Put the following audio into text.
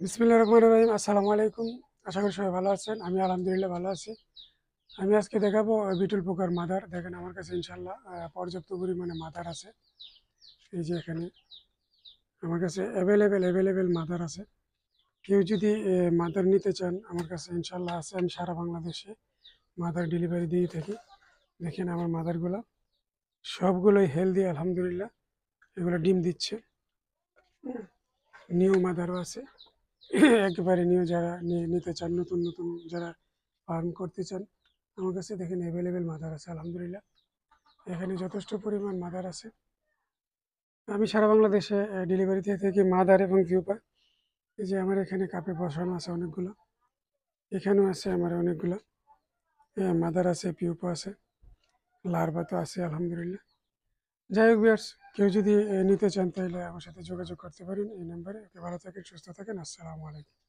বিসমিল্লাহির রহমানির রহিম। আসসালামু আলাইকুম। আশা করি সবাই ভালো আছেন। আমি আলহামদুলিল্লাহ ভালো আছি। আমি আজকে দেখাবো বিটল পোকার মাদার। দেখেন আমার কাছে ইনশাআল্লাহ পর্যাপ্ত পরিমাণে মাদার আছে। এই যে এখানে আমার কাছে অ্যাভেলেবেল মাদার আছে। কেউ যদি মাদার নিতে চান আমার কাছে ইনশাআল্লাহ আছে। আমি সারা বাংলাদেশে মাদার ডেলিভারি দিয়ে থাকি। দেখেন আমার মাদারগুলো সবগুলোই হেলদি আলহামদুলিল্লাহ। এগুলো ডিম দিচ্ছে। নিউ মাদারও আছে। একেবারে নিউ যারা নিতে চান, নতুন নতুন যারা ফার্ম করতে চান, আমার কাছে দেখেন অ্যাভেলেবেল মাদার আছে আলহামদুলিল্লাহ। এখানে যথেষ্ট পরিমাণ মাদার আছে। আমি সারা বাংলাদেশে ডেলিভারি দিয়ে থাকি মাদার এবং পিউপা। এই যে আমার এখানে কাপে বসানো আছে অনেকগুলো, এখানেও আছে আমার অনেকগুলো মাদার আছে, পিউপা আছে, লার্ভা তো আছে আলহামদুলিল্লাহ। যাই হোক ভিউয়ার্স, কেউ যদি নিতে চান তাহলে আমার সাথে যোগাযোগ করতে পারেন এই নাম্বারে। ভালো থাকেন, সুস্থ থাকেন। আসসালামু আলাইকুম।